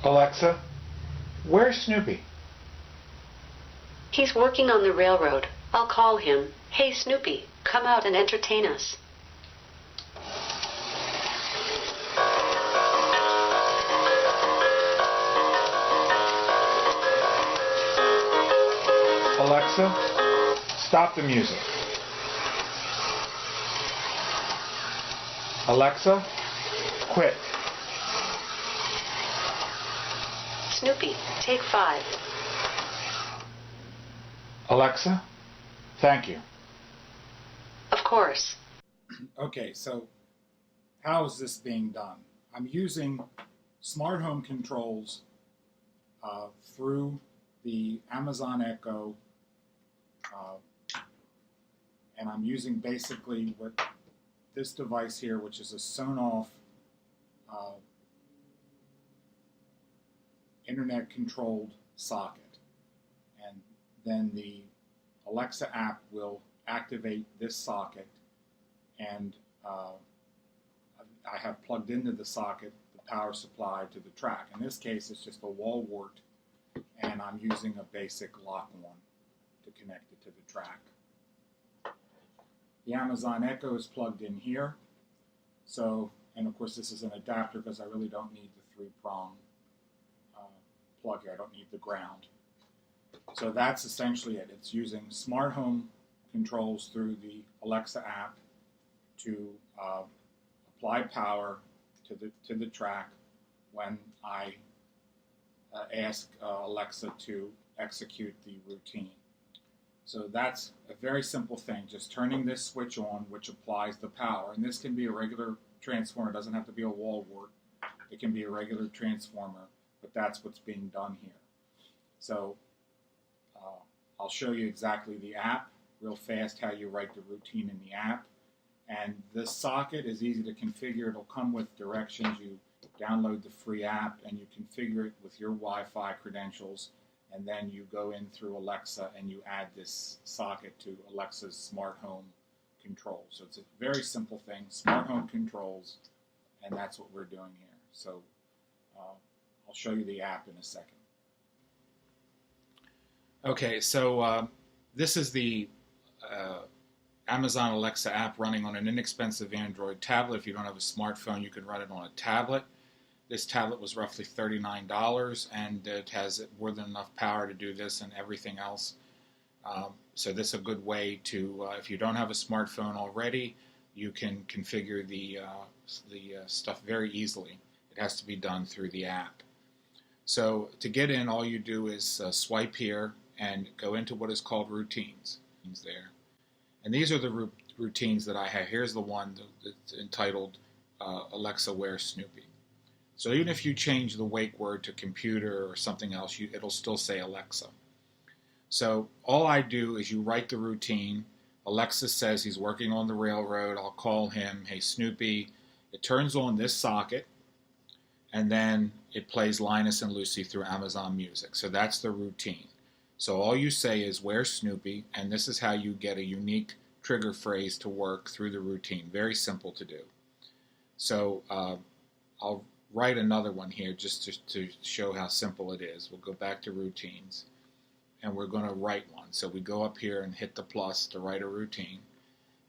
Alexa, where's Snoopy? He's working on the railroad. I'll call him. Hey, Snoopy, come out and entertain us. Alexa, stop the music. Alexa, quit. Snoopy, take 5. Alexa, thank you. Of course. Okay, so how is this being done? I'm using smart home controls through the Amazon Echo, and I'm using basically what this device here, which is a sewn-off internet-controlled socket. And then the Alexa app will activate this socket, and I have plugged into the socket the power supply to the track. In this case, it's just a wall wart, and I'm using a basic lock-on to connect it to the track. The Amazon Echo is plugged in here, so, and of course this is an adapter because I really don't need the 3-prong plug here. I don't need the ground. So that's essentially it. It's using smart home controls through the Alexa app to apply power to the track when I ask Alexa to execute the routine. So that's a very simple thing, just turning this switch on, which applies the power. And this can be a regular transformer. It doesn't have to be a wall wart. It can be a regular transformer, but that's what's being done here. So I'll show you exactly the app real fast, how you write the routine in the app. And this socket is easy to configure. It'll come with directions. You download the free app and you configure it with your Wi-Fi credentials, and then you go in through Alexa and you add this socket to Alexa's smart home control. So it's a very simple thing, smart home controls, and that's what we're doing here. So I'll show you the app in a second. Okay, so this is the Amazon Alexa app running on an inexpensive Android tablet. If you don't have a smartphone, you can run it on a tablet. This tablet was roughly $39, and it has more than enough power to do this and everything else. So this is a good way to, if you don't have a smartphone already, you can configure the stuff very easily. It has to be done through the app. So to get in, all you do is swipe here and go into what is called routines. There. And these are the routines that I have. Here's the one that's entitled Alexa, Where's Snoopy? So even if you change the wake word to computer or something else, it'll still say Alexa. So all I do is you write the routine. Alexa says he's working on the railroad. I'll call him, hey Snoopy. It turns on this socket, and then it plays Linus and Lucy through Amazon Music. So that's the routine. So all you say is, where's Snoopy? And this is how you get a unique trigger phrase to work through the routine. Very simple to do. So I'll write another one here just to show how simple it is. We'll go back to routines, and we're going to write one. So we go up here and hit the plus to write a routine.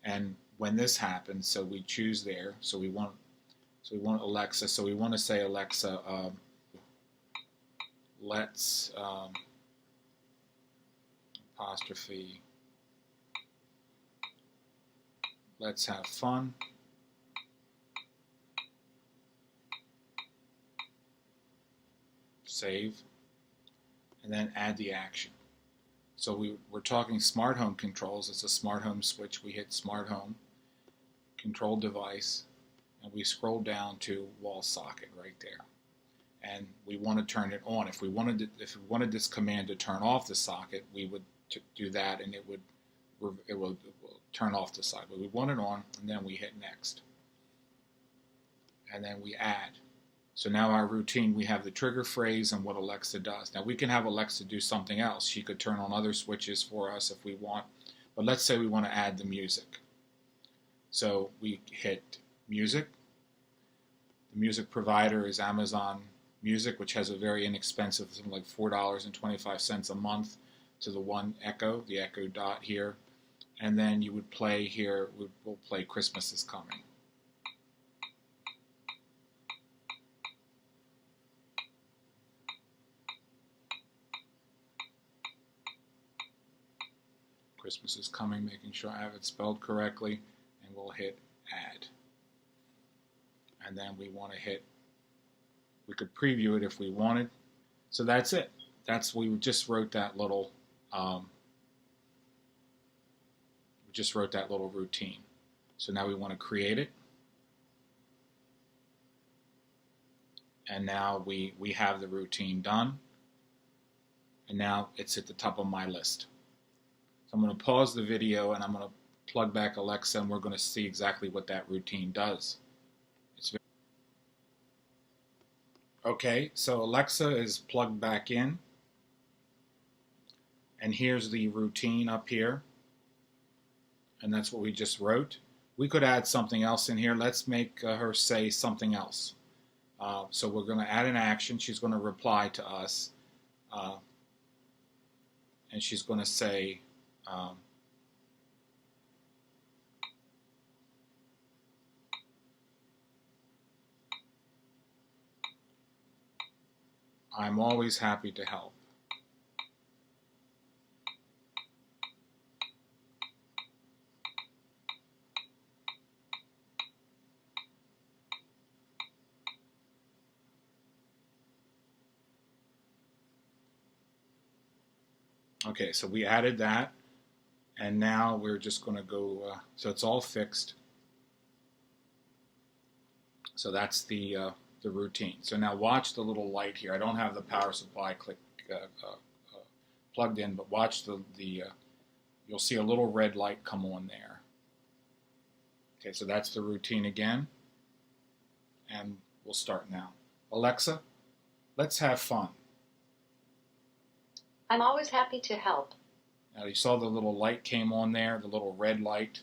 And when this happens, so we choose there. So we want Alexa. So we want to say, Alexa, let's apostrophe, let's have fun. Save, and then add the action. So we're talking smart home controls. It's a smart home switch. We hit smart home, control device, and we scroll down to wall socket right there. And we want to turn it on. If we wanted this command to turn off the socket, we would do that, and it will turn off the socket. But we want it on, and then we hit next, and then we add. So now our routine, we have the trigger phrase and what Alexa does. Now we can have Alexa do something else. She could turn on other switches for us if we want. But let's say we want to add the music. So we hit music. The music provider is Amazon music, which has a very inexpensive, something like $4.25 a month to the one Echo, the Echo Dot here. And then you would play here, we'll play Christmas is Coming. Christmas is Coming, making sure I have it spelled correctly, and we'll hit Add. And then we want to hit, we could preview it if we wanted. So that's it. We just wrote that little, routine. So now we want to create it. And now we have the routine done. And now it's at the top of my list. So I'm going to pause the video and I'm going to plug back Alexa, and we're going to see exactly what that routine does. Okay, so Alexa is plugged back in. And here's the routine up here. And that's what we just wrote. We could add something else in here. Let's make her say something else. So we're going to add an action. She's going to reply to us. And she's going to say, I'm always happy to help. Okay, so we added that, and now we're just going to go, so it's all fixed. So that's the routine. So now watch the little light here. I don't have the power supply plugged in, but watch you'll see a little red light come on there. Okay, so that's the routine again, and we'll start now. Alexa, let's have fun. I'm always happy to help. Now you saw the little light came on there, the little red light.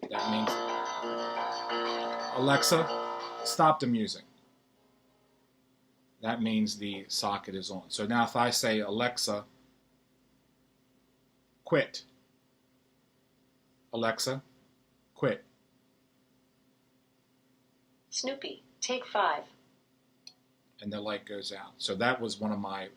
That means, Alexa, stop the music. That means the socket is on. So now if I say, Alexa, quit. Alexa, quit. Snoopy, take 5. And the light goes out. So that was one of my,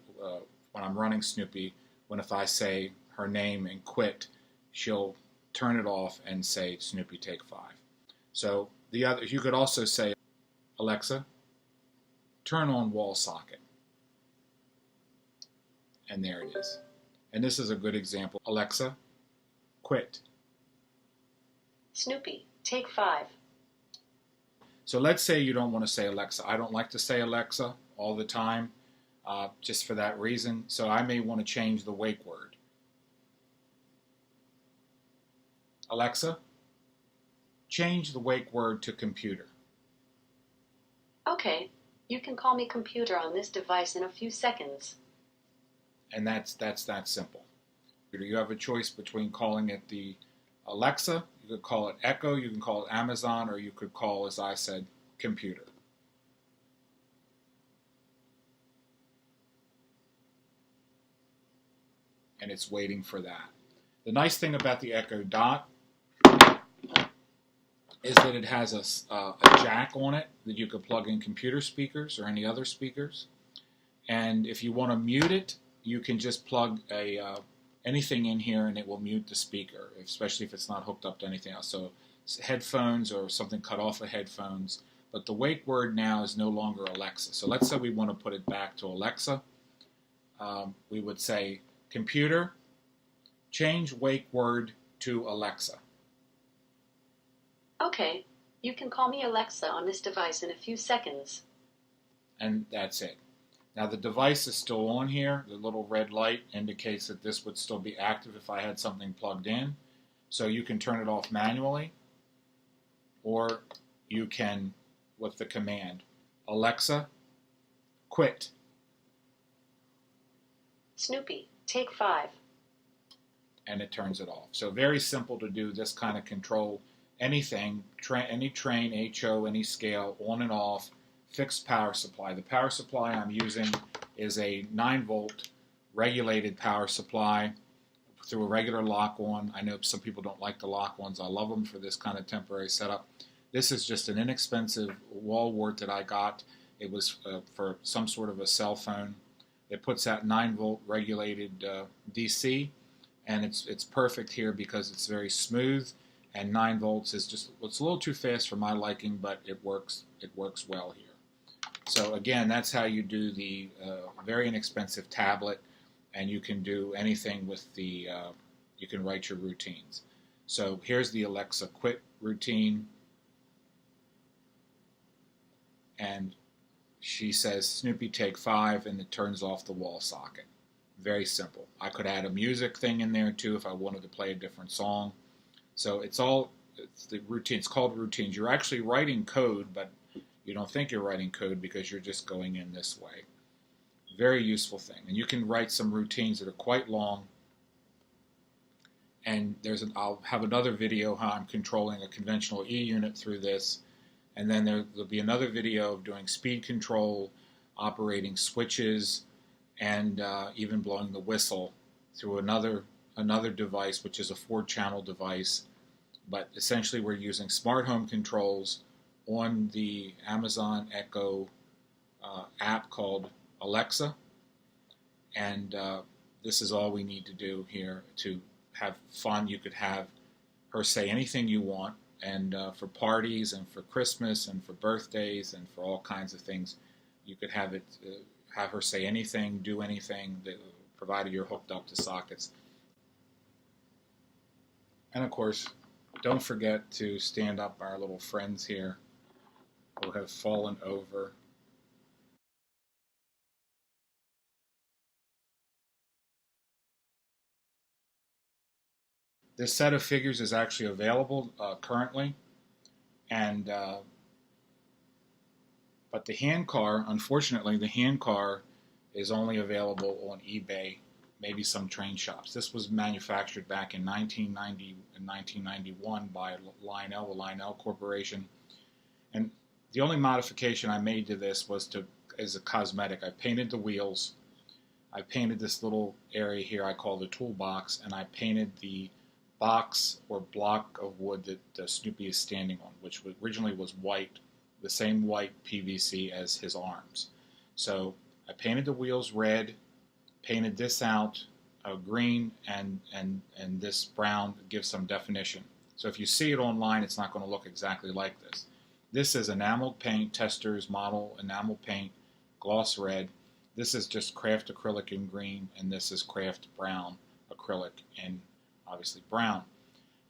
when I'm running Snoopy, when if I say her name and quit, she'll turn it off and say, Snoopy, take 5. So the other, you could also say, Alexa, turn on wall socket. And there it is. And this is a good example. Alexa, quit. Snoopy, take 5. So let's say you don't want to say Alexa. I don't like to say Alexa all the time, just for that reason. So I may want to change the wake word. Alexa, change the wake word to computer. Okay, you can call me computer on this device in a few seconds. And that's that simple. You have a choice between calling it the Alexa, you could call it Echo, you can call it Amazon, or you could call, as I said, computer. And it's waiting for that. The nice thing about the Echo Dot is that it has a jack on it that you could plug in computer speakers or any other speakers. And if you want to mute it, you can just plug anything in here and it will mute the speaker, especially if it's not hooked up to anything else. So headphones or something cut off of headphones. But the wake word now is no longer Alexa. So let's say we want to put it back to Alexa. We would say, computer, change wake word to Alexa. Okay, you can call me Alexa on this device in a few seconds. And that's it. Now the device is still on here. The little red light indicates that this would still be active if I had something plugged in. So you can turn it off manually, or you can, with the command, Alexa, quit. Snoopy, take 5. And it turns it off. So very simple to do this kind of control. Anything, any train, HO, any scale, on and off, fixed power supply. The power supply I'm using is a 9-volt regulated power supply through a regular lock-on. I know some people don't like the lock-ons. I love them for this kind of temporary setup. This is just an inexpensive wall wart that I got. It was for some sort of a cell phone. It puts out 9-volt regulated DC, and it's perfect here because it's very smooth, and 9 volts is just, it's a little too fast for my liking, but it works well here. So again, that's how you do the very inexpensive tablet, and you can do anything with the, you can write your routines. So here's the Alexa quit routine, and she says, Snoopy, take 5, and it turns off the wall socket. Very simple. I could add a music thing in there too if I wanted to play a different song. So it's the routine. It's called routines. You're actually writing code, but you don't think you're writing code because you're just going in this way. Very useful thing. And you can write some routines that are quite long. And I'll have another video how I'm controlling a conventional E unit through this. And then there'll be another video of doing speed control, operating switches, and even blowing the whistle through another device, which is a 4-channel device. But essentially we're using smart home controls on the Amazon Echo app called Alexa. And this is all we need to do here to have fun. You could have her say anything you want. And for parties and for Christmas and for birthdays and for all kinds of things, you could have it have her say anything, do anything, provided you're hooked up to sockets. And of course, don't forget to stand up our little friends here who have fallen over. This set of figures is actually available currently, and but the handcar, unfortunately, the handcar is only available on eBay, maybe some train shops. This was manufactured back in 1990 and 1991 by Lionel, the Lionel Corporation, and the only modification I made to this was as a cosmetic. I painted the wheels, I painted this little area here I call the toolbox, and I painted the box or block of wood that Snoopy is standing on, which originally was white, the same white PVC as his arms. So I painted the wheels red, painted this out green, and this brown gives some definition. So if you see it online, it's not going to look exactly like this. This is enamel paint, Tester's model enamel paint, gloss red. This is just craft acrylic in green, and this is craft brown acrylic in obviously brown.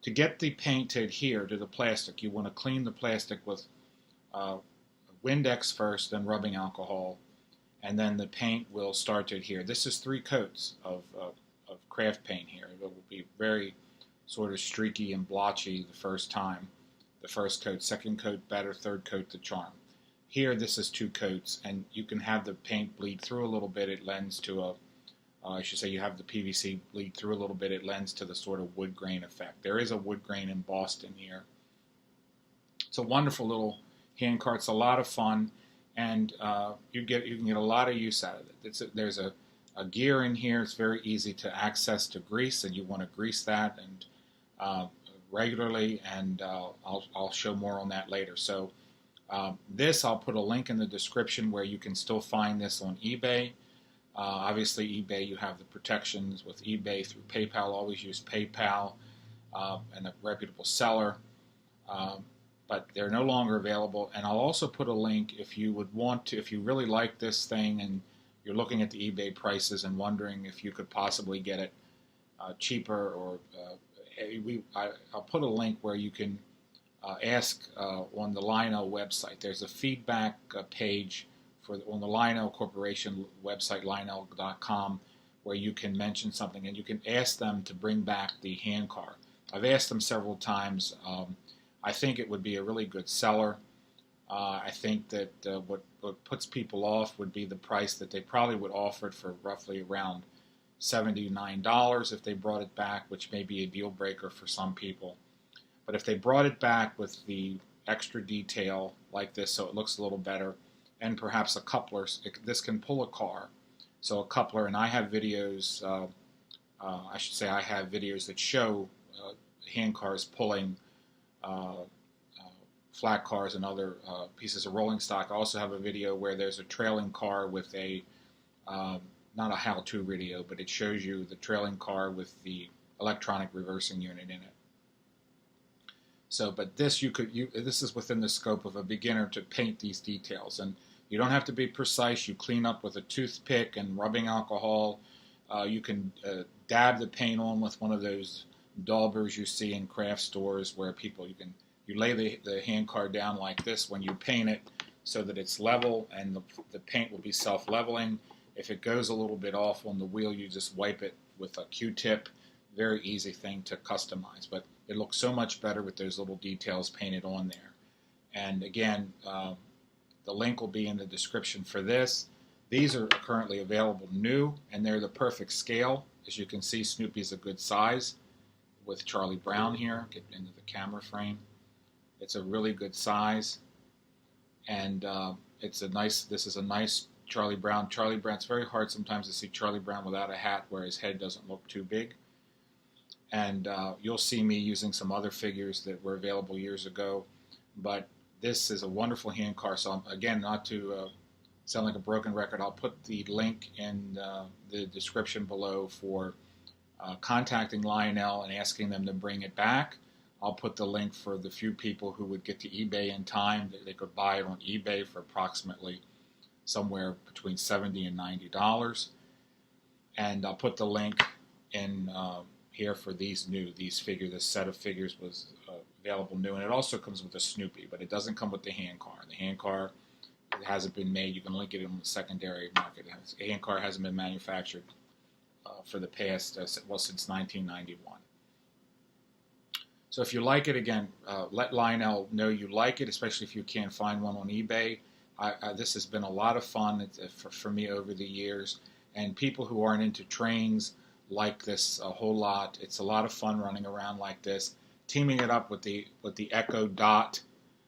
To get the paint to adhere to the plastic, you want to clean the plastic with Windex first, then rubbing alcohol, and then the paint will start to adhere. This is 3 coats of craft paint here. It will be very sort of streaky and blotchy the first time. The first coat, second coat better, third coat the charm. Here this is 2 coats, and you can have the paint bleed through a little bit. It lends to I should say you have the PVC bleed through a little bit. It lends to the sort of wood grain effect. There is a wood grain embossed in here. It's a wonderful little handcar. It's a lot of fun, and you can get a lot of use out of it. There's a gear in here. It's very easy to access to grease, and you want to grease that and regularly, and I'll show more on that later. So this, I'll put a link in the description where you can still find this on eBay. Obviously, eBay, you have the protections with eBay through PayPal. Always use PayPal and a reputable seller. But they're no longer available. And I'll also put a link if you would want to, if you really like this thing and you're looking at the eBay prices and wondering if you could possibly get it cheaper, or I'll put a link where you can ask on the Lionel website. There's a feedback page on the Lionel Corporation website, lionel.com, where you can mention something and you can ask them to bring back the handcar. I've asked them several times. I think it would be a really good seller. I think that what puts people off would be the price that they probably would offer it for, roughly around $79 if they brought it back, which may be a deal breaker for some people. But if they brought it back with the extra detail like this, so it looks a little better, and perhaps a coupler. This can pull a car, so a coupler. And I have videos. I should say I have videos that show hand cars pulling flat cars and other pieces of rolling stock. I also have a video where there's a trailing car with a not a how-to video, but it shows you the trailing car with the electronic reversing unit in it. So, but this this is within the scope of a beginner to paint these details, and you don't have to be precise. You clean up with a toothpick and rubbing alcohol. You can dab the paint on with one of those daubers you see in craft stores, where you lay the hand car down like this when you paint it, so that it's level, and the paint will be self-leveling. If it goes a little bit off on the wheel, you just wipe it with a Q-tip. Very easy thing to customize, but it looks so much better with those little details painted on there. And again, the link will be in the description for this. These are currently available new, and they're the perfect scale. As you can see, Snoopy's a good size with Charlie Brown here. Get into the camera frame. It's a really good size, and this is a nice Charlie Brown. Charlie Brown, it's very hard sometimes to see Charlie Brown without a hat where his head doesn't look too big. And you'll see me using some other figures that were available years ago. But this is a wonderful hand car. So again, not to sound like a broken record, I'll put the link in the description below for contacting Lionel and asking them to bring it back. I'll put the link for the few people who would get to eBay in time. They could buy it on eBay for approximately somewhere between $70 and $90. And I'll put the link in here for these figures. This set of figures was available new, and it also comes with a Snoopy, but it doesn't come with the hand car. The hand car hasn't been made. You can only get it on the secondary market. The hand car hasn't been manufactured for the past, since 1991. So if you like it, again, let Lionel know you like it, especially if you can't find one on eBay. This has been a lot of fun for me over the years, and people who aren't into trains like this a whole lot. It's a lot of fun running around like this. Teaming it up with the Echo Dot,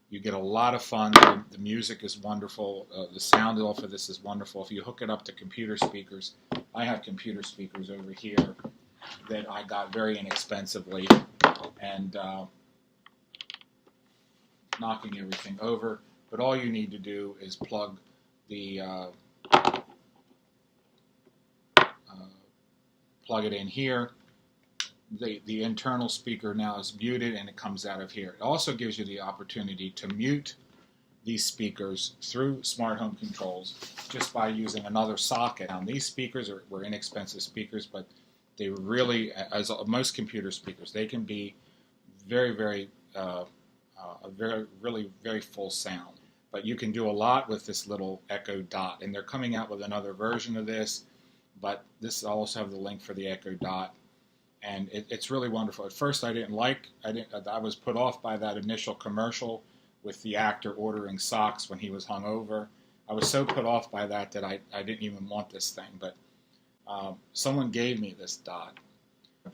you get a lot of fun. The music is wonderful. The sound off of this is wonderful. If you hook it up to computer speakers, I have computer speakers over here that I got very inexpensively, and knocking everything over. But all you need to do is plug plug it in here. The internal speaker now is muted, and it comes out of here. It also gives you the opportunity to mute these speakers through smart home controls just by using another socket. Now, these speakers were inexpensive speakers, but they really, as most computer speakers, they can be very full sound. But you can do a lot with this little Echo Dot, and they're coming out with another version of this. But this I also have the link for the Echo Dot, and it's really wonderful. At first, I was put off by that initial commercial with the actor ordering socks when he was hungover. I was so put off by that I didn't even want this thing. But someone gave me this Dot,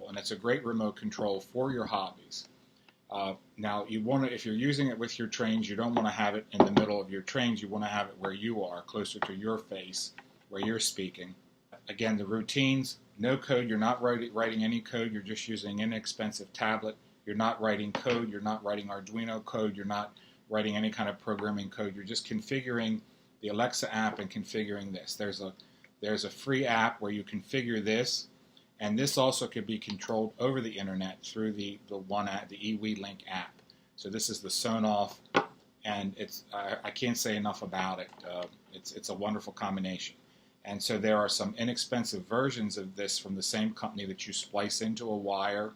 and it's a great remote control for your hobbies. Now, if you're using it with your trains, you don't want to have it in the middle of your trains. You want to have it where you are, closer to your face, where you're speaking. Again, the routines, no code. You're not writing any code. You're just using an inexpensive tablet. You're not writing code. You're not writing Arduino code. You're not writing any kind of programming code. You're just configuring the Alexa app and configuring this. There's a free app where you configure this, and this also could be controlled over the internet through the one app, the eWeLink app. So this is the Sonoff, and I can't say enough about it. It's a wonderful combination. And so there are some inexpensive versions of this from the same company that you splice into a wire,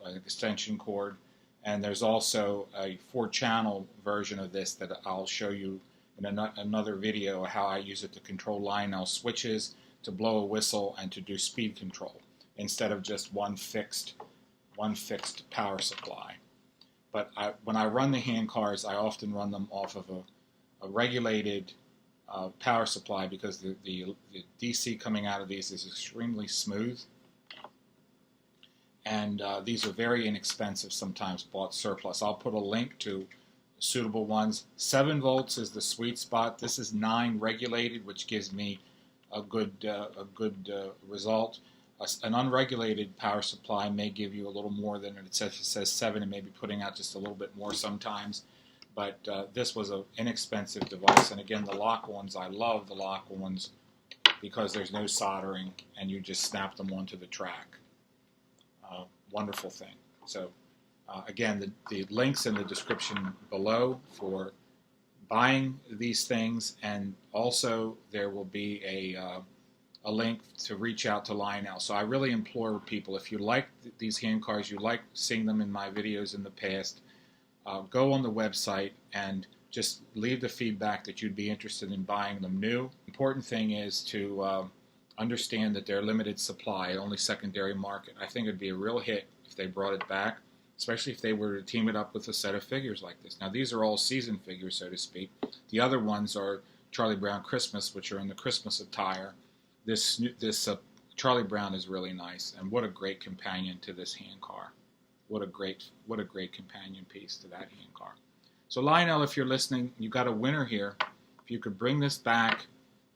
an extension cord. And there's also a 4-channel version of this that I'll show you in another video, how I use it to control Lionel switches, to blow a whistle, and to do speed control, instead of just one fixed power supply. But when I run the hand cars, I often run them off of a regulated power supply, because the DC coming out of these is extremely smooth, and these are very inexpensive, sometimes bought surplus. I'll put a link to suitable ones. 7 volts is the sweet spot. This is 9 regulated, which gives me a good result. An unregulated power supply may give you a little more than it says. It says 7, and maybe putting out just a little bit more sometimes. But this was an inexpensive device. And again, the lock ones, I love the lock ones because there's no soldering and you just snap them onto the track. Wonderful thing. So again, the links in the description below for buying these things, and also there will be a link to reach out to Lionel. So I really implore people, if you like these handcars, you like seeing them in my videos in the past, go on the website and just leave the feedback that you'd be interested in buying them new. Important thing is to understand that they're limited supply, only secondary market. I think it'd be a real hit if they brought it back, especially if they were to team it up with a set of figures like this. Now these are all season figures, so to speak. The other ones are Charlie Brown Christmas, which are in the Christmas attire. This Charlie Brown is really nice, and what a great companion to this handcar. What a great companion piece to that handcar. So Lionel, if you're listening, you got a winner here. If you could bring this back,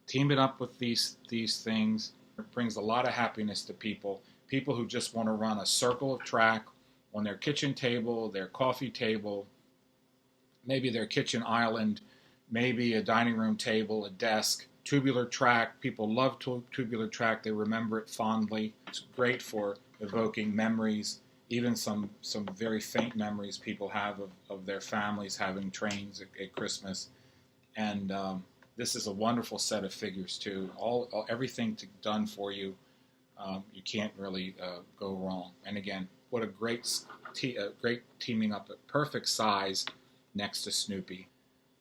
team it up with these things, it brings a lot of happiness to people who just want to run a circle of track on their kitchen table, their coffee table, maybe their kitchen island, maybe a dining room table, a desk. Tubular track, people love tubular track, they remember it fondly. It's great for evoking memories, even some very faint memories people have of their families having trains at Christmas. And this is a wonderful set of figures too. Everything done for you. You can't really go wrong. And again, what a great teaming up, a perfect size next to Snoopy.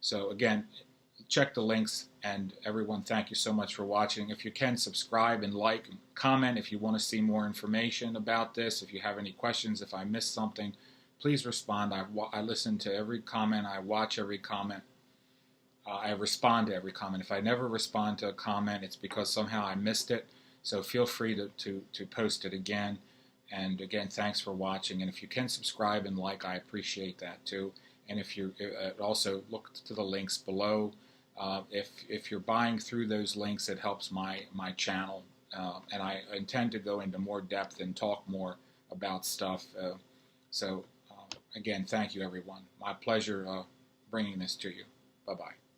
So again, check the links, and everyone, thank you so much for watching. If you can, subscribe and like and comment if you want to see more information about this. If you have any questions, if I missed something, please respond. I listen to every comment. I watch every comment. I respond to every comment. If I never respond to a comment, it's because somehow I missed it. So feel free to post it again. And again, thanks for watching. And if you can subscribe and like, I appreciate that too. And if you also look to the links below. If you're buying through those links, it helps my channel. And I intend to go into more depth and talk more about stuff. So again, thank you everyone. My pleasure bringing this to you. Bye-bye.